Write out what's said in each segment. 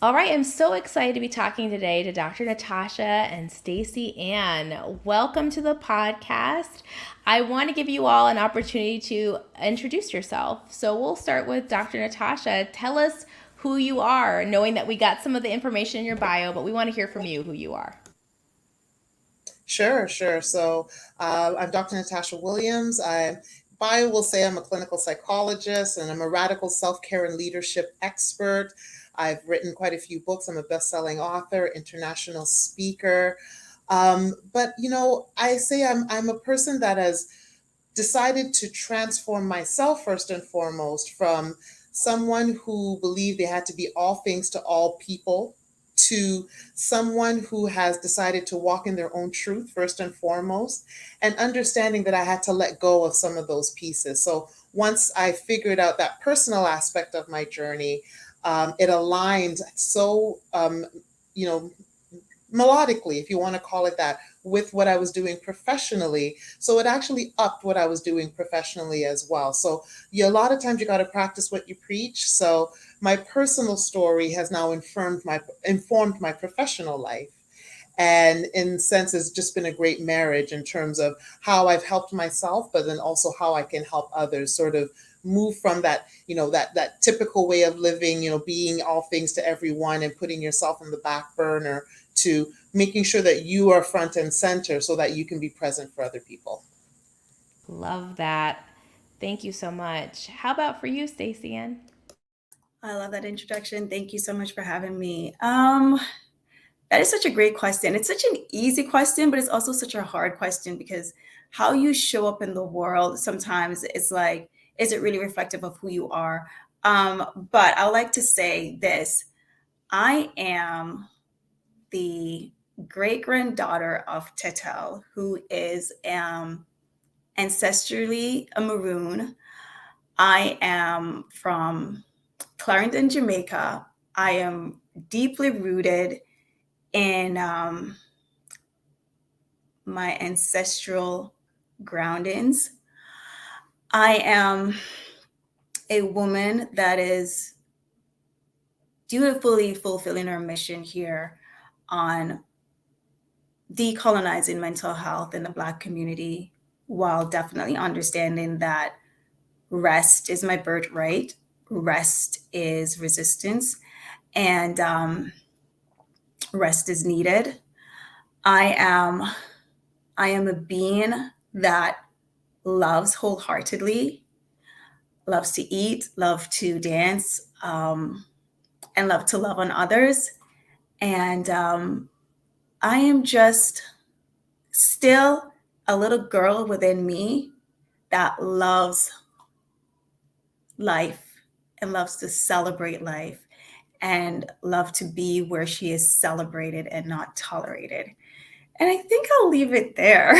All right, I'm so excited to be talking today to Dr. Natasha and Stacey-Ann. Welcome to the podcast. I want to give you all an opportunity to introduce yourself. So we'll start with Dr. Natasha. Tell us who you are, knowing that we got some of the information in your bio, but we want to hear from you who you are. Sure. So I'm Dr. Natasha Williams. Bio will say I'm a clinical psychologist and I'm a radical self-care and leadership expert. I've written quite a few books. I'm a best-selling author, international speaker. But I say I'm a person that has decided to transform myself first and foremost from someone who believed they had to be all things to all people to someone who has decided to walk in their own truth first and foremost, and understanding that I had to let go of some of those pieces. So once I figured out that personal aspect of my journey, it aligned so, melodically, if you want to call it that, with what I was doing professionally. So it actually upped what I was doing professionally as well. So a lot of times you got to practice what you preach. So my personal story has now informed my professional life. And in a sense, it's just been a great marriage in terms of how I've helped myself, but then also how I can help others sort of move from that, that typical way of living, being all things to everyone and putting yourself in the back burner to making sure that you are front and center so that you can be present for other people. Love that. Thank you so much. How about for you, Stacey-Ann? I love that introduction. Thank you so much for having me. That is such a great question. It's such an easy question, but it's also such a hard question because how you show up in the world sometimes is like, is it really reflective of who you are? But I like to say this. I am the great-granddaughter of Tetel, who is ancestrally a Maroon. I am from Clarendon, Jamaica. I am deeply rooted in my ancestral groundings. I am a woman that is dutifully fulfilling her mission here on decolonizing mental health in the Black community, while definitely understanding that rest is my birthright, rest is resistance, and rest is needed. I am a being that loves wholeheartedly, loves to eat, love to dance, and love to love on others. And I am just still a little girl within me that loves life and loves to celebrate life and love to be where she is celebrated and not tolerated. And I think I'll leave it there.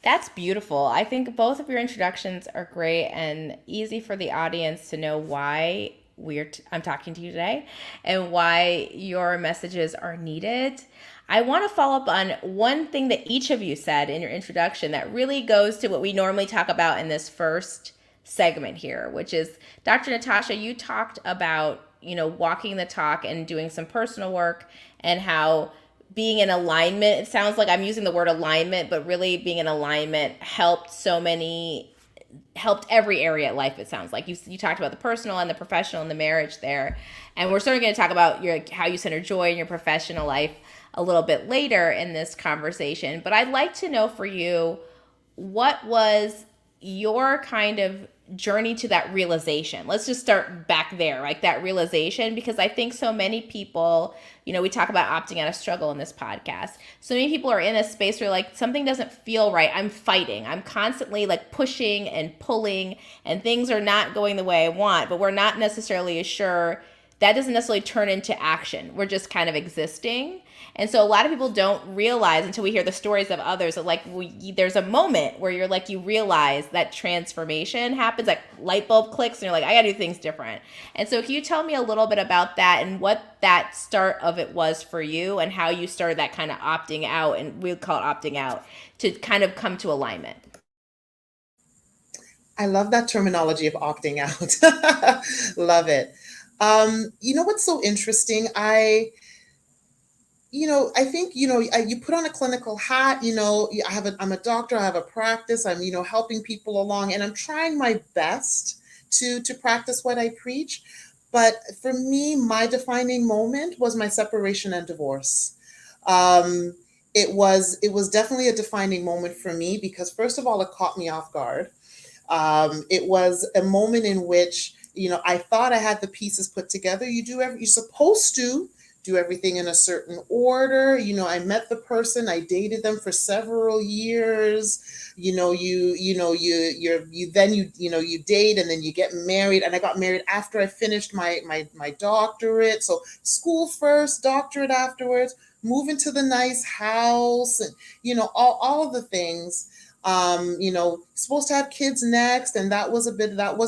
That's beautiful. I think both of your introductions are great and easy for the audience to know why I'm talking to you today and why your messages are needed. I want to follow up on one thing that each of you said in your introduction that really goes to what we normally talk about in this first segment here, which is Dr. Natasha, you talked about, walking the talk and doing some personal work and how being in alignment, it sounds like I'm using the word alignment, but really being in alignment helped every area of life. It sounds like you talked about the personal and the professional and the marriage there. And we're certainly going to talk about how you center joy in your professional life a little bit later in this conversation. But I'd like to know for you, what was your kind of journey to that realization? Let's just start back there, like that realization, because I think so many people, we talk about opting out of struggle in this podcast. So many people are in a space where like something doesn't feel right. I'm fighting. I'm constantly like pushing and pulling and things are not going the way I want, but we're not necessarily sure. That doesn't necessarily turn into action. We're just kind of existing. And so a lot of people don't realize until we hear the stories of others that there's a moment where you're like, you realize that transformation happens, like light bulb clicks and you're like, I gotta do things different. And so can you tell me a little bit about that and what that start of it was for you and how you started that kind of opting out, and we would call it opting out, to kind of come to alignment? I love that terminology of opting out. Love it. You know what's so interesting? I think, you put on a clinical hat, I'm a doctor, I have a practice, I'm, helping people along, and I'm trying my best to practice what I preach. But for me, my defining moment was my separation and divorce. Um, it was definitely a defining moment for me because first of all, it caught me off guard. It was a moment in which, I thought I had the pieces put together. You're supposed to do everything in a certain order. I met the person, I dated them for several years. You date and then you get married. And I got married after I finished my doctorate. So school first, doctorate afterwards, move into the nice house and, all of the things. Supposed to have kids next, and that was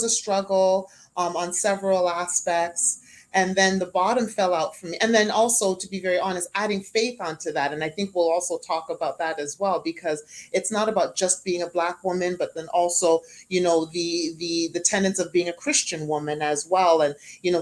a struggle on several aspects. And then the bottom fell out for me. And then also, to be very honest, adding faith onto that. And I think we'll also talk about that as well, because it's not about just being a Black woman, but then also, the tenets of being a Christian woman as well. And,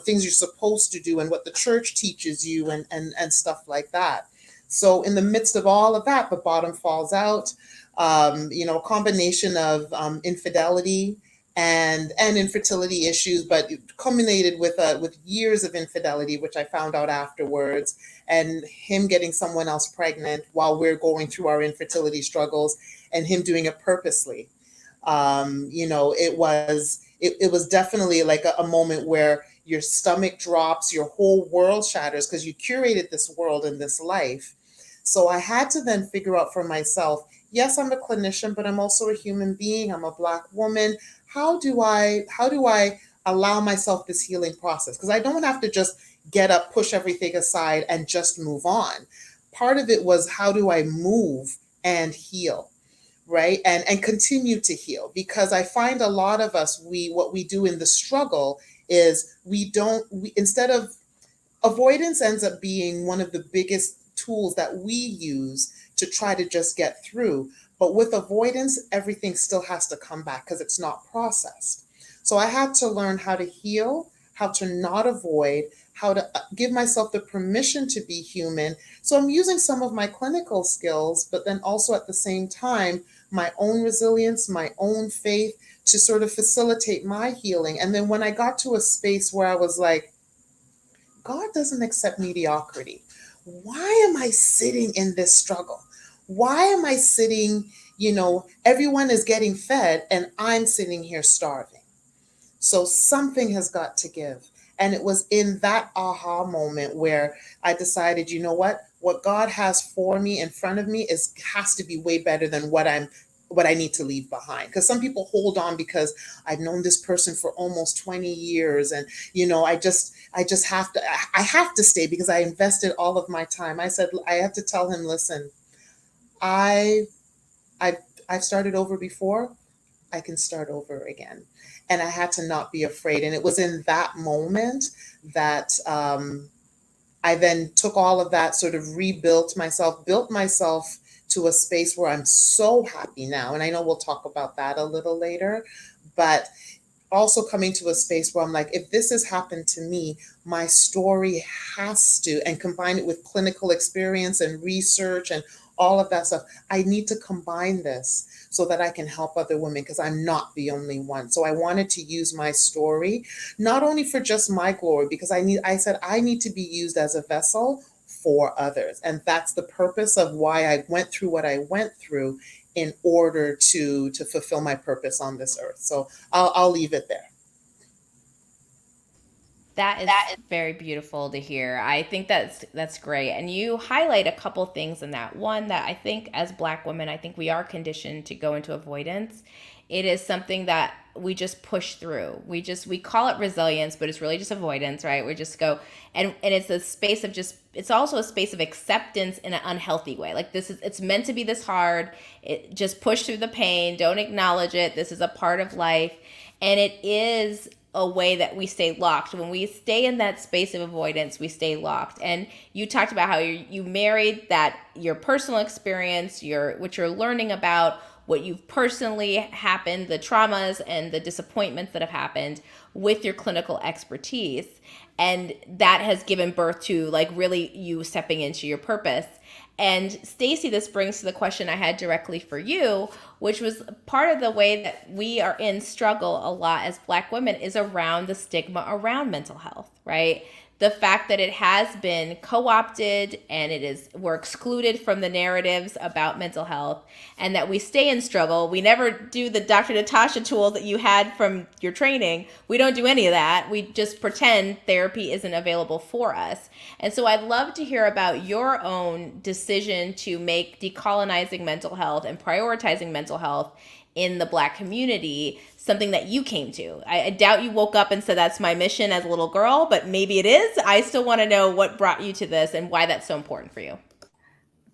things you're supposed to do and what the church teaches you and stuff like that. So in the midst of all of that, the bottom falls out. A combination of infidelity and infertility issues, but it culminated with years of infidelity, which I found out afterwards, and him getting someone else pregnant while we're going through our infertility struggles, and him doing it purposely. It was definitely like a moment where your stomach drops, your whole world shatters because you curated this world and this life. So I had to then figure out for myself, yes, I'm a clinician, but I'm also a human being. I'm a Black woman. How do I allow myself this healing process? Because I don't have to just get up, push everything aside, and just move on. Part of it was, how do I move and heal, right? And continue to heal? Because I find a lot of us, what we do in the struggle is instead of avoidance ends up being one of the biggest tools that we use to try to just get through. But with avoidance, everything still has to come back because it's not processed. So I had to learn how to heal, how to not avoid, how to give myself the permission to be human. So I'm using some of my clinical skills, but then also at the same time, my own resilience, my own faith to sort of facilitate my healing. And then when I got to a space where I was like, God doesn't accept mediocrity. Why am I sitting in this struggle? Why am I sitting, everyone is getting fed and I'm sitting here starving? So something has got to give. And it was in that aha moment where I decided, you know what God has for me in front of me has to be way better than what I need to leave behind. Because some people hold on because I've known this person for almost 20 years. And, I have to stay because I invested all of my time. I said, I have to tell him, listen, I've started over before. I can start over again. And I had to not be afraid. And it was in that moment that I then took all of that, sort of built myself to a space where I'm so happy now. And I know we'll talk about that a little later, but also coming to a space where I'm like, if this has happened to me, my story has to, and combine it with clinical experience and research and all of that stuff. I need to combine this so that I can help other women because I'm not the only one. So I wanted to use my story, not only for just my glory, because I said I need to be used as a vessel for others. And that's the purpose of why I went through what I went through in order to fulfill my purpose on this earth. So I'll leave it there. That is very beautiful to hear. I think that's great. And you highlight a couple things in that. One, that I think as Black women, I think we are conditioned to go into avoidance. It is something that we just push through. We call it resilience, but it's really just avoidance, right? We just go, and it's a space of it's also a space of acceptance in an unhealthy way. Like it's meant to be this hard. It just push through the pain. Don't acknowledge it. This is a part of life. And it is a way that we stay locked. When we stay in that space of avoidance, we stay locked. And you talked about how you married that, your personal experience, what you're learning about what you've personally happened, the traumas and the disappointments that have happened with your clinical expertise. And that has given birth to like really you stepping into your purpose. And Stacey, this brings to the question I had directly for you, which was part of the way that we are in struggle a lot as Black women is around the stigma around mental health, right? The fact that it has been co-opted and we're excluded from the narratives about mental health, and that we stay in struggle. We never do the Dr. Natasha tools that you had from your training. We don't do any of that. We just pretend therapy isn't available for us. And so I'd love to hear about your own decision to make decolonizing mental health and prioritizing mental health in the Black community something that you came to. I doubt you woke up and said, that's my mission as a little girl, but maybe it is. I still want to know what brought you to this and why that's so important for you.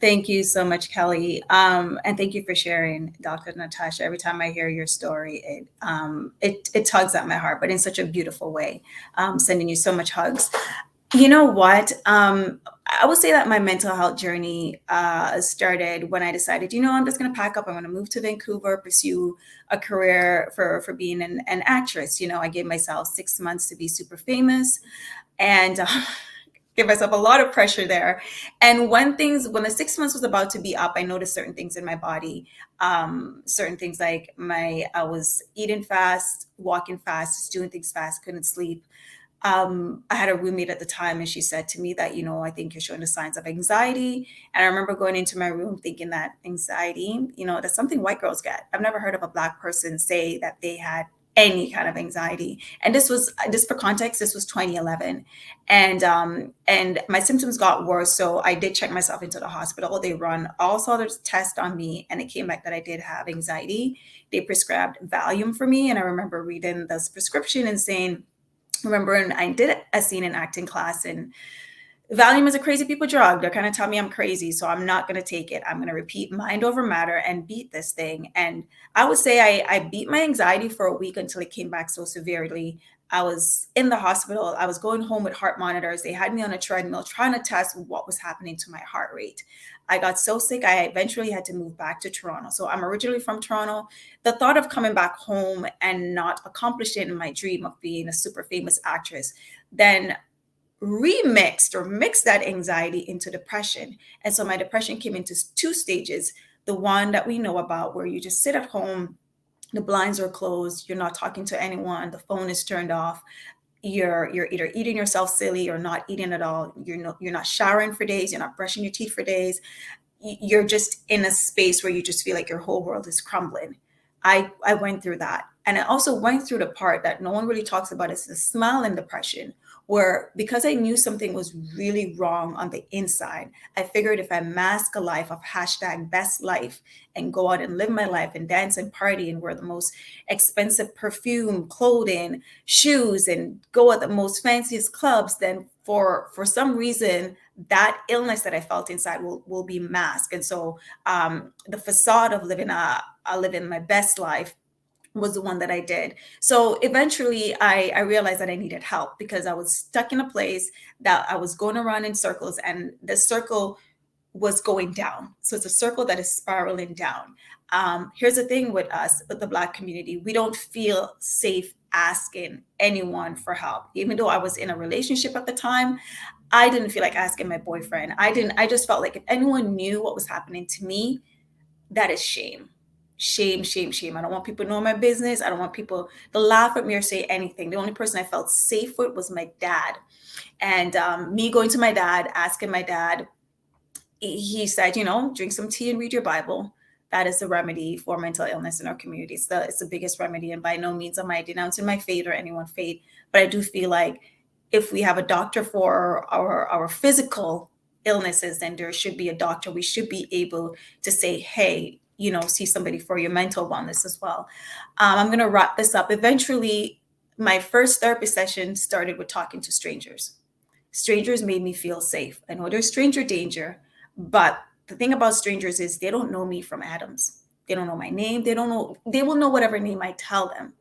Thank you so much, Kelley. And thank you for sharing, Dr. Natasha. Every time I hear your story, it tugs at my heart, but in such a beautiful way. Sending you so much hugs. You know what? I would say that my mental health journey started when I decided, I'm just going to pack up. I'm going to move to Vancouver, pursue a career for being an actress. I gave myself 6 months to be super famous and give myself a lot of pressure there. And when the 6 months was about to be up, I noticed certain things in my body, certain things like I was eating fast, walking fast, doing things fast, couldn't sleep. I had a roommate at the time and she said to me that, I think you're showing the signs of anxiety. And I remember going into my room thinking that anxiety, that's something white girls get. I've never heard of a Black person say that they had any kind of anxiety. And this was, just for context, this was 2011. And my symptoms got worse. So I did check myself into the hospital. They run all sorts of tests on me and it came back that I did have anxiety. They prescribed Valium for me. And I remember reading this prescription and saying, and I did a scene in acting class, and Valium is a crazy people drug. They're kind of telling me I'm crazy, so I'm not going to take it. I'm going to repeat mind over matter and beat this thing. And I would say I beat my anxiety for a week until it came back so severely. I was in the hospital. I was going home with heart monitors. They had me on a treadmill trying to test what was happening to my heart rate. I got so sick, I eventually had to move back to Toronto. So I'm originally from Toronto. The thought of coming back home and not accomplishing my dream of being a super famous actress then mixed that anxiety into depression. And so my depression came into 2 stages. The one that we know about where you just sit at home, the blinds are closed, you're not talking to anyone, the phone is turned off. You're either eating yourself silly or not eating at all. You're not showering for days. You're not brushing your teeth for days. You're just in a space where you just feel like your whole world is crumbling. I went through that. And I also went through the part that no one really talks about is the smile and depression, where because I knew something was really wrong on the inside, I figured if I mask a life of #best life and go out and live my life and dance and party and wear the most expensive perfume, clothing, shoes, and go at the most fanciest clubs, then for some reason, that illness that I felt inside will be masked. And so the facade of living my best life was the one that I did. So eventually I realized that I needed help because I was stuck in a place that I was going around in circles and the circle was going down. So it's a circle that is spiraling down. Here's the thing with us, with the Black community, we don't feel safe asking anyone for help. Even though I was in a relationship at the time, I didn't feel like asking my boyfriend. I just felt like if anyone knew what was happening to me, that is shame. Shame. I don't want people to know my business. I don't want people to laugh at me or say anything. The only person I felt safe with was my dad. And me going to my dad, asking my dad, he said, drink some tea and read your Bible. That is the remedy for mental illness in our community. It's the biggest remedy. And by no means am I denouncing my faith or anyone's faith. But I do feel like if we have a doctor for our physical illnesses, then there should be a doctor. We should be able to say, hey, see somebody for your mental wellness as well. I'm going to wrap this up. Eventually, my first therapy session started with talking to strangers. Strangers made me feel safe. I know there's stranger danger, but the thing about strangers is they don't know me from Adams. They don't know my name. They will know whatever name I tell them.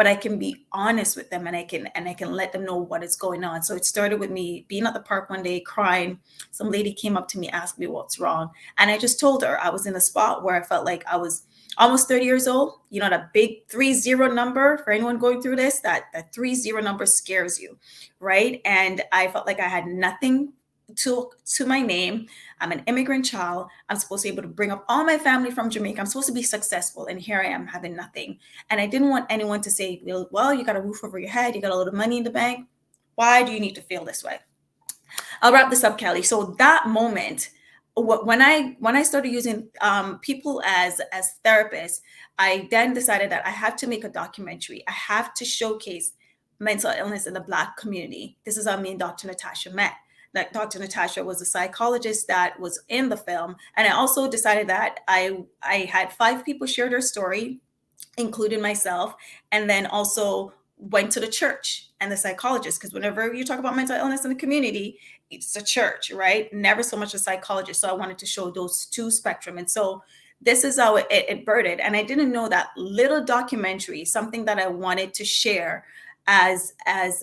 but I can be honest with them, and I can let them know what is going on. So it started with me being at the park one day crying. Some lady came up to me, asked me what's wrong. And I just told her I was in a spot where I felt like I was almost 30 years old. You know, that big 30 number, for anyone going through this, that 30 number scares you, right? And I felt like I had nothing to my name. I'm an immigrant child. I'm supposed to be able to bring up all my family from Jamaica. I'm supposed to be successful. And here I am having nothing. And I didn't want anyone to say, well, you got a roof over your head. You got a lot of money in the bank. Why do you need to feel this way? I'll wrap this up, Kelley. So that moment, when I started using people as therapists, I then decided that I have to make a documentary. I have to showcase mental illness in the Black community. This is how me and Dr. Natasha met. That Dr. Natasha was a psychologist that was in the film. And I also decided that I had 5 people share their story, including myself, and then also went to the church and the psychologist, because whenever you talk about mental illness in the community, it's a church, right? Never so much a psychologist. So I wanted to show those two spectrum. And so this is how it birthed. And I didn't know that little documentary, something that I wanted to share as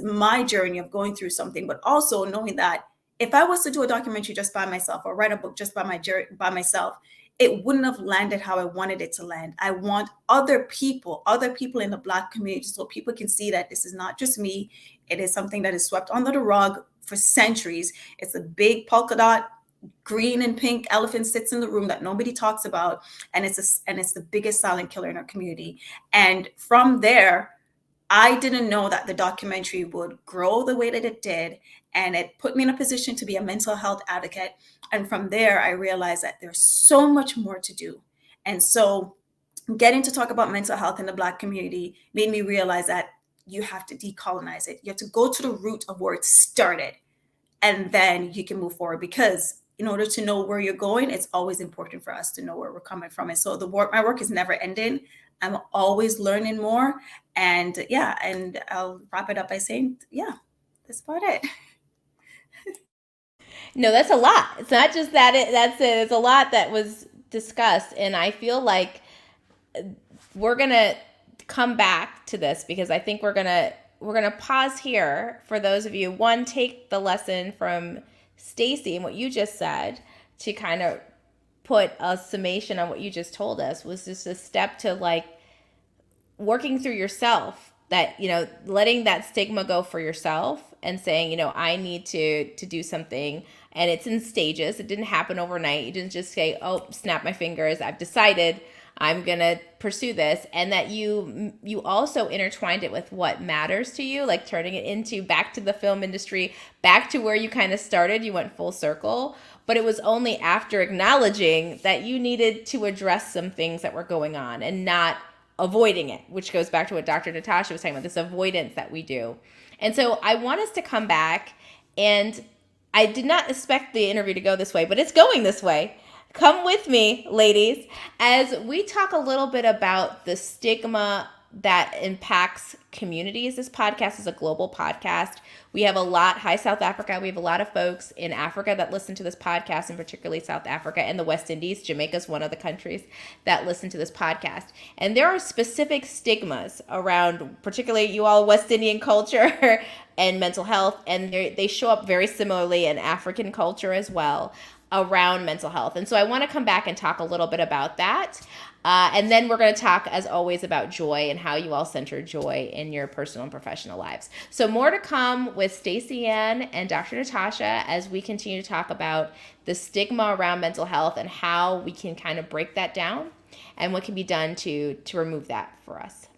my journey of going through something, but also knowing that if I was to do a documentary just by myself or write a book just by myself, it wouldn't have landed how I wanted it to land. I want other people in the Black community, so people can see that this is not just me. It is something that is swept under the rug for centuries. It's a big polka dot, green and pink elephant sits in the room that nobody talks about. And it's the biggest silent killer in our community. And from there, I didn't know that the documentary would grow the way that it did. And it put me in a position to be a mental health advocate. And from there, I realized that there's so much more to do. And so getting to talk about mental health in the Black community made me realize that you have to decolonize it. You have to go to the root of where it started. And then you can move forward, because in order to know where you're going, it's always important for us to know where we're coming from. And so my work is never ending. I'm always learning more. And and I'll wrap it up by saying, that's about it. No, that's a lot. It's not just that. That's it. It's a lot that was discussed. And I feel like we're going to come back to this, because I think we're going to pause here for those of you. One, take the lesson from Stacey and what you just said to kind of put a summation on what you just told us, was just a step to like working through yourself, that, letting that stigma go for yourself and saying, I need to do something. And it's in stages. It didn't happen overnight. You didn't just say, oh, snap my fingers, I've decided I'm going to pursue this. And that you also intertwined it with what matters to you, like turning it into back to the film industry, back to where you kind of started. You went full circle. But it was only after acknowledging that you needed to address some things that were going on and not avoiding it, which goes back to what Dr. Natasha was talking about, this avoidance that we do. And so I want us to come back, and I did not expect the interview to go this way, but it's going this way. Come with me, ladies, as we talk a little bit about the stigma that impacts communities. This podcast is a global podcast. We have hi South Africa. We have a lot of folks in Africa that listen to this podcast, and particularly South Africa and the West Indies. Jamaica is one of the countries that listen to this podcast. And there are specific stigmas around, particularly you all, West Indian culture and mental health. And they show up very similarly in African culture as well around mental health. And so I want to come back and talk a little bit about that. And then we're going to talk, as always, about joy and how you all center joy in your personal and professional lives. So more to come with Stacey-Ann and Dr. Natasha as we continue to talk about the stigma around mental health and how we can kind of break that down and what can be done to remove that for us.